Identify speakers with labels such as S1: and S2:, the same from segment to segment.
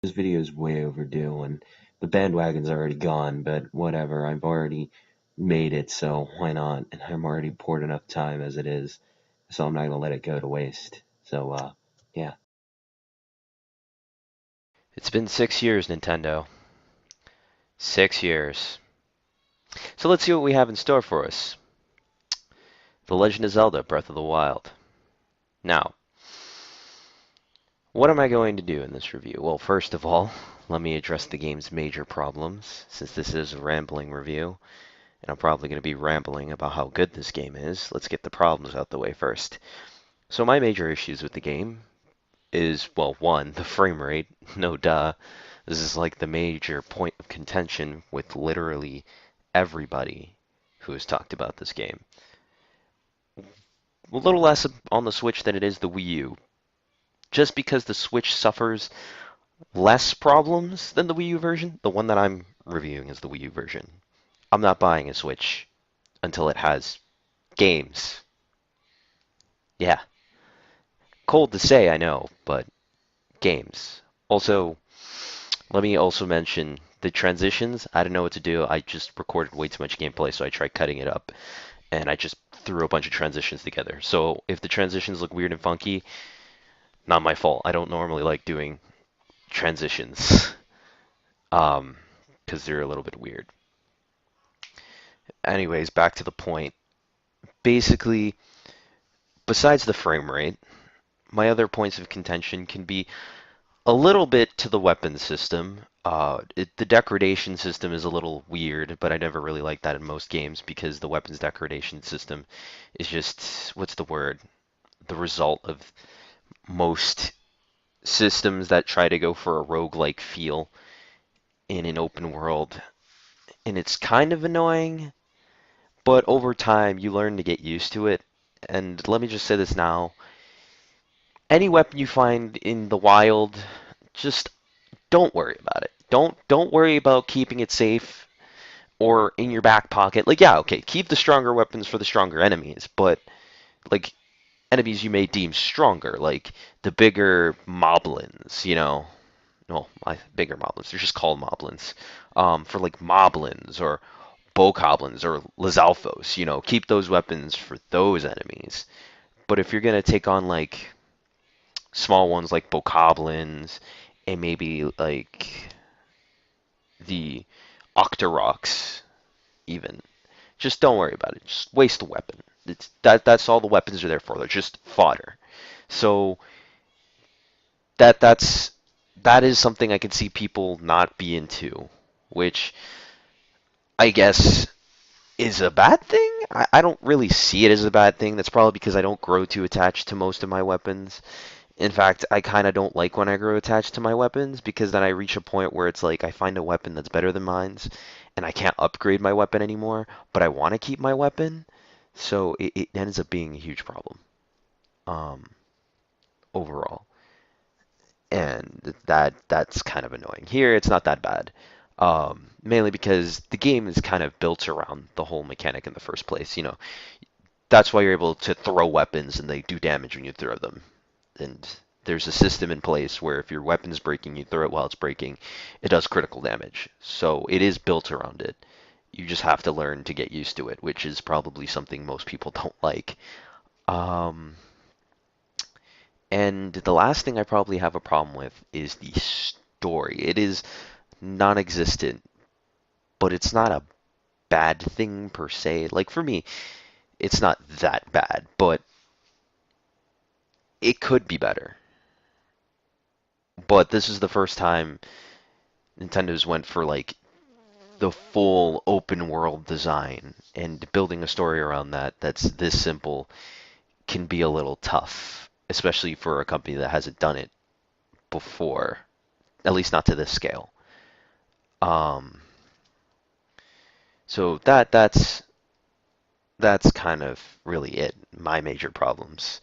S1: This video is way overdue and the bandwagon's already gone, but whatever, I've already made it, so why not? And I'm already poured enough time as it is, so I'm not gonna let it go to waste. So, yeah.
S2: It's been 6 years, Nintendo. 6 years. So let's see what we have in store for us. The Legend of Zelda Breath of the Wild. Now, what am I going to do in this review? Well, first of all, let me address the game's major problems, since this is a rambling review, and I'm probably going to be rambling about how good this game is. Let's get the problems out the way first. So my major issues with the game is, well, one, the frame rate. No duh. This is like the major point of contention with literally everybody who has talked about this game. A little less on the Switch than it is the Wii U. Just because the Switch suffers less problems than the Wii U version, the one that I'm reviewing is the Wii U version. I'm not buying a Switch until it has games. Yeah, cold to say, I know, but games. Also, let me also mention the transitions. I didn't know what to do. I just recorded way too much gameplay, so I tried cutting it up, and I just threw a bunch of transitions together. So if the transitions look weird and funky, not my fault. I don't normally like doing transitions, um, because they're a little bit weird. Anyways, back to the point. Basically, besides the frame rate, my other points of contention can be a little bit to the weapon system. The degradation system is a little weird, but I never really like that in most games because the weapons degradation system is just, what's the word? The result of most systems that try to go for a roguelike feel in an open world. And it's kind of annoying, but over time you learn to get used to it. And let me just say this now. Any weapon you find in the wild, just don't worry about it. Don't worry about keeping it safe or in your back pocket. Like, yeah, okay, keep the stronger weapons for the stronger enemies, but like enemies you may deem stronger, like the bigger moblins, you know. No, bigger moblins. They're just called moblins. For like moblins or bokoblins or Lizalfos, you know, keep those weapons for those enemies. But if you're gonna take on like small ones like bokoblins and maybe like the Octoroks, even, just don't worry about it. Just waste the weapon. That's all the weapons are there for. They're just fodder. So that that's that is something I can see people not be into, which I guess is a bad thing. I don't really see it as a bad thing. That's probably because I don't grow too attached to most of my weapons. In fact, I kind of don't like when I grow attached to my weapons because then I reach a point where it's like I find a weapon that's better than mine's and I can't upgrade my weapon anymore, but I want to keep my weapon. So it ends up being a huge problem um, overall. And that's kind of annoying. Here, it's not that bad. Mainly because the game is kind of built around the whole mechanic in the first place. You know, that's why you're able to throw weapons and they do damage when you throw them. And there's a system in place where if your weapon's breaking, you throw it while it's breaking, it does critical damage. So it is built around it. You just have to learn to get used to it, which is probably something most people don't like. Um, and the last thing I probably have a problem with is the story. It is non-existent, but it's not a bad thing per se. Like for me, it's not that bad, but it could be better. But this is the first time Nintendo's went for like the full open world design and building a story around that's this simple can be a little tough, especially for a company that hasn't done it before, at least not to this scale. Um, so that's kind of really it. My major problems.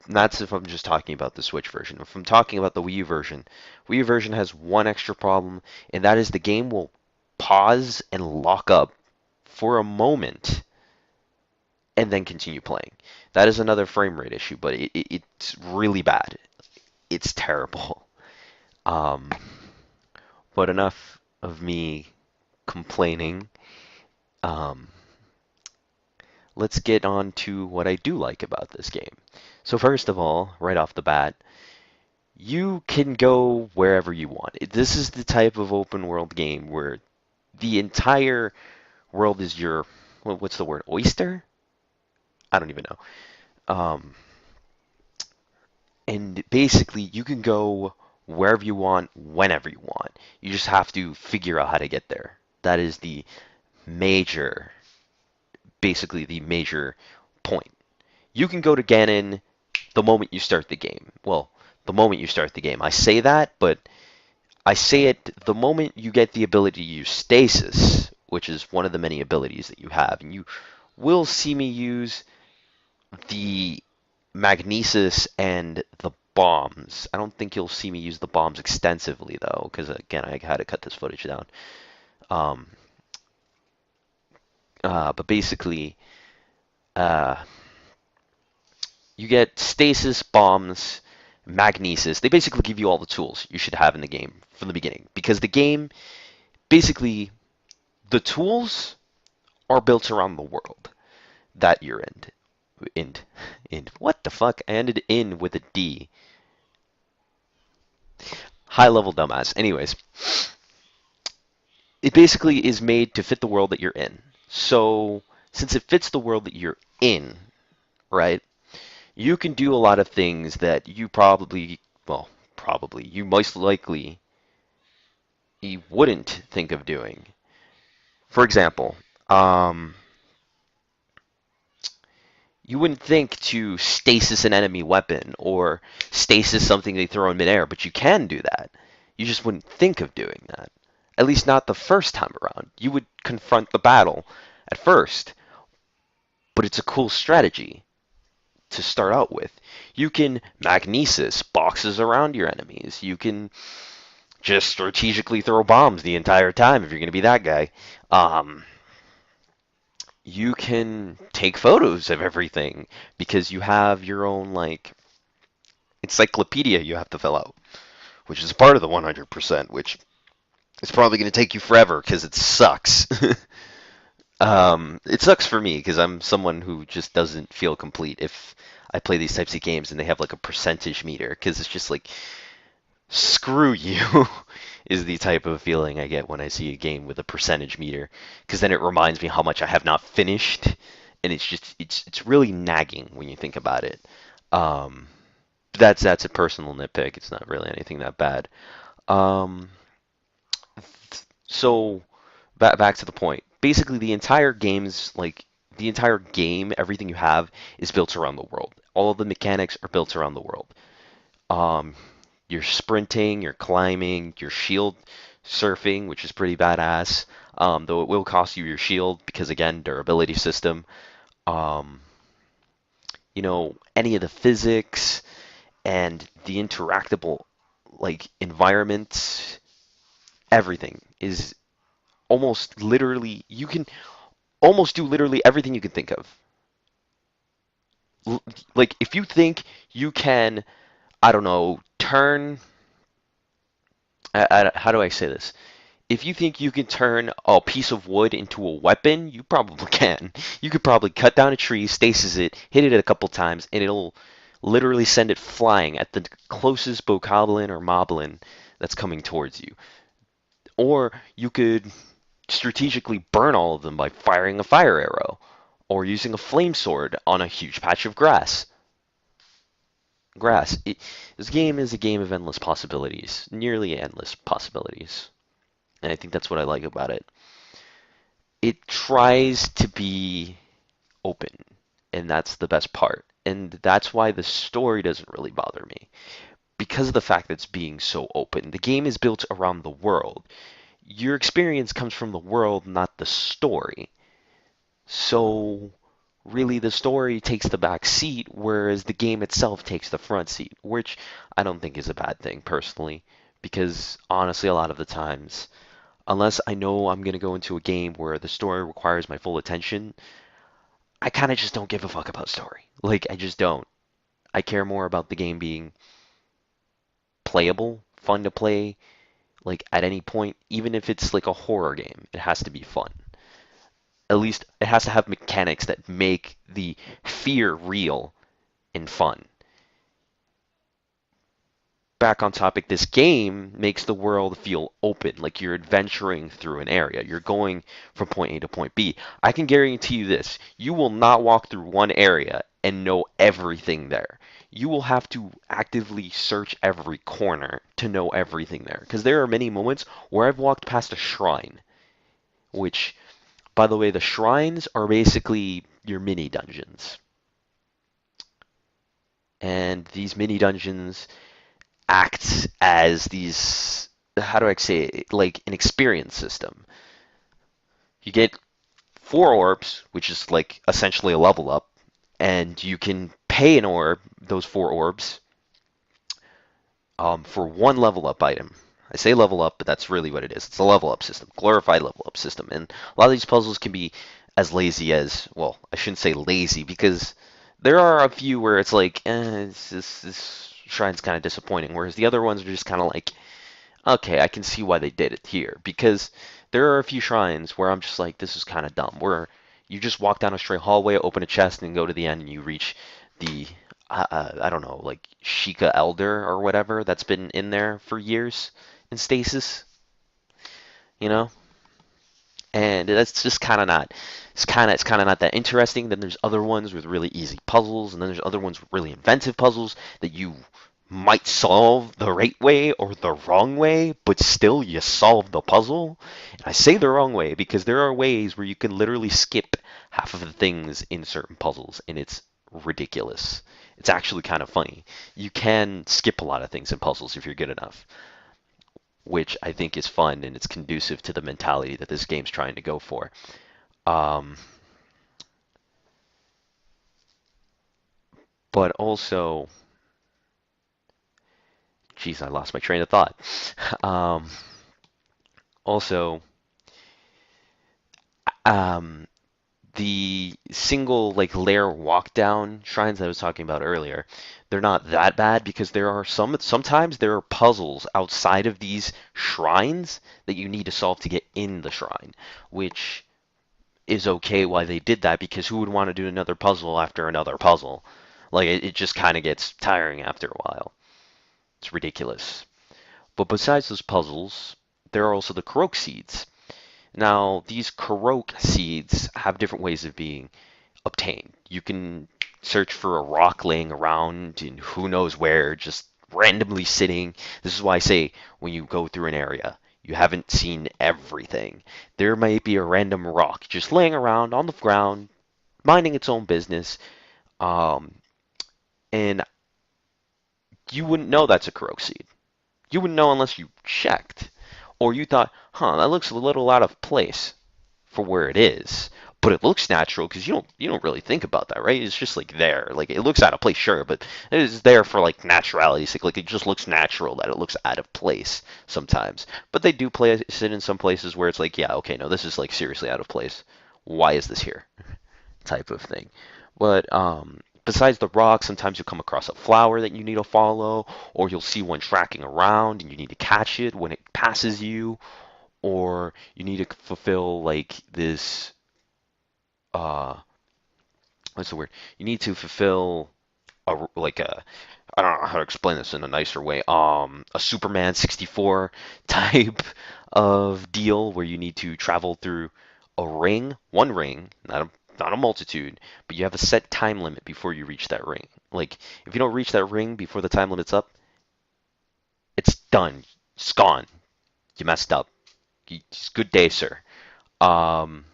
S2: And that's if I'm just talking about the Switch version. If I'm talking about the Wii U version has one extra problem, and that is the game will pause and lock up for a moment and then continue playing. That is another frame rate issue, but it's really bad. It's terrible. Um, but enough of me complaining. Um, let's get on to what I do like about this game. So first of all, right off the bat, you can go wherever you want. This is the type of open world game where the entire world is your, what's the word, oyster? I don't even know. And basically, you can go wherever you want, whenever you want. You just have to figure out how to get there. That is the major, basically the major point. You can go to Ganon the moment you start the game. Well, the moment you start the game. I say that, but I say it the moment you get the ability to use stasis, which is one of the many abilities that you have. And you will see me use the magnesis and the bombs. I don't think you'll see me use the bombs extensively though, because again, I had to cut this footage down. Um, but basically, uh, you get stasis, bombs, magnesis. They basically give you all the tools you should have in the game from the beginning, because the game basically the tools are built around the world that you're in. In, in what the fuck? I ended in with a D. High level dumbass. Anyways, it basically is made to fit the world that you're in. So, since it fits the world that you're in, right, you can do a lot of things that you probably, well, probably, you most likely you wouldn't think of doing. For example, you wouldn't think to stasis an enemy weapon or stasis something they throw in midair, but you can do that. You just wouldn't think of doing that. At least not the first time around. You would confront the battle at first, but it's a cool strategy to start out with. You can magnesis boxes around your enemies. You can just strategically throw bombs the entire time if you're going to be that guy. Um, you can take photos of everything because you have your own like encyclopedia you have to fill out, which is a part of the 100%, which is probably going to take you forever because it sucks. It sucks for me because I'm someone who just doesn't feel complete if I play these types of games and they have like a percentage meter because it's just like screw you is the type of feeling I get when I see a game with a percentage meter because then it reminds me how much I have not finished and it's really nagging when you think about it. Um, that's a personal nitpick. It's not really anything that bad. Um, so back to the point. Basically, the entire game, everything you have is built around the world. All of the mechanics are built around the world. Um, you're sprinting, you're climbing, you're shield surfing, which is pretty badass. Though it will cost you your shield because again, durability system. Um, any of the physics and the interactable like environments, everything is almost literally you can almost do literally everything you can think of. Like if you think you can, I don't know, turn how do I say this? If you think you can turn a piece of wood into a weapon, you probably can. You could probably cut down a tree, stasis it, hit it a couple times, and it'll literally send it flying at the closest bokoblin or moblin that's coming towards you. Or you could strategically burn all of them by firing a fire arrow, or using a flame sword on a huge patch of grass. This game is a game of endless possibilities, nearly endless possibilities. And I think that's what I like about it. It tries to be open, and that's the best part. And that's why the story doesn't really bother me. Because of the fact that it's being so open. The game is built around the world. Your experience comes from the world, not the story. So, really, the story takes the back seat, whereas the game itself takes the front seat, which I don't think is a bad thing, personally. Because, honestly, a lot of the times, unless I know I'm going to go into a game where the story requires my full attention, I kind of just don't give a fuck about story. Like, I just don't. I care more about the game being playable, fun to play like at any point, even if it's like a horror game. It has to be fun. At least it has to have mechanics that make the fear real and fun. Back on topic, this game makes the world feel open, like you're adventuring through an area. You're going from point A to point B. I can guarantee you this: you will not walk through one area and know everything there. You will have to actively search every corner to know everything there. Because there are many moments where I've walked past a shrine, which, by the way, the shrines are basically your mini dungeons. And these mini dungeons act as these, how do I say it, like an experience system. You get 4 orbs, which is like essentially a level up, and you can pay an orb, those 4 orbs, for one level up item. I say level up, but that's really what it is. It's a level up system, glorified level up system. And a lot of these puzzles can be as lazy as, well, I shouldn't say lazy because there are a few where it's like, this shrine's kind of disappointing, whereas the other ones are just kind of like, okay, I can see why they did it here because there are a few shrines where I'm just like, this is kind of dumb. Where you just walk down a straight hallway, open a chest, and go to the end, and you reach the I don't know, like Sheikah Elder or whatever that's been in there for years in stasis, you know? And that's just kind of not it's kind of not that interesting. Then there's other ones with really easy puzzles, and then there's other ones with really inventive puzzles that you might solve the right way or the wrong way, but still you solve the puzzle. And I say the wrong way because there are ways where you can literally skip half of the things in certain puzzles, and it's ridiculous. It's actually kind of funny. You can skip a lot of things in puzzles if you're good enough, which I think is fun and it's conducive to the mentality that this game's trying to go for. Um, but also, geez, I lost my train of thought. Um, also, um, the single like layer walk down shrines I was talking about earlier, they're not that bad because there are sometimes there are puzzles outside of these shrines that you need to solve to get in the shrine, which is okay why they did that because who would want to do another puzzle after another puzzle? Like it just kind of gets tiring after a while. It's ridiculous. But besides those puzzles, there are also the Korok seeds. Now, these Korok seeds have different ways of being obtained. You can search for a rock laying around in who knows where, just randomly sitting. This is why I say when you go through an area, you haven't seen everything. There might be a random rock just laying around on the ground, minding its own business, um, and you wouldn't know that's a Korok seed. You wouldn't know unless you checked. Or you thought, huh, that looks a little out of place for where it is, but it looks natural because you don't really think about that, right? It's just like there, like it looks out of place, sure, but it is there for like naturality's sake. Like it just looks natural that it looks out of place sometimes. But they do place it in some places where it's like, yeah, okay, no, this is like seriously out of place. Why is this here? Type of thing. But besides the rock, sometimes you'll come across a flower that you need to follow, or you'll see one tracking around and you need to catch it when it passes you, or you need to fulfill like this uh what's the word? You need to fulfill a I don't know how to explain this in a nicer way. A Superman 64 type of deal where you need to travel through a ring, one ring, not a multitude, but you have a set time limit before you reach that ring. Like if you don't reach that ring before the time limit's up, it's done. It's gone. You messed up. Good day, sir. Um,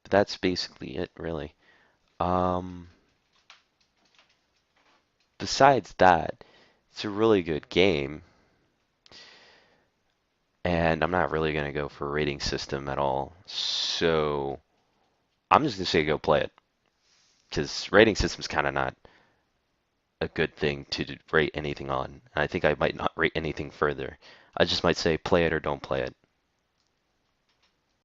S2: that's basically it, really. Um, besides that, it's a really good game, and I'm not really gonna go for a rating system at all. So I'm just gonna say go play it, because rating system's kind of not a good thing to rate anything on. And I think I might not rate anything further. I just might say play it or don't play it.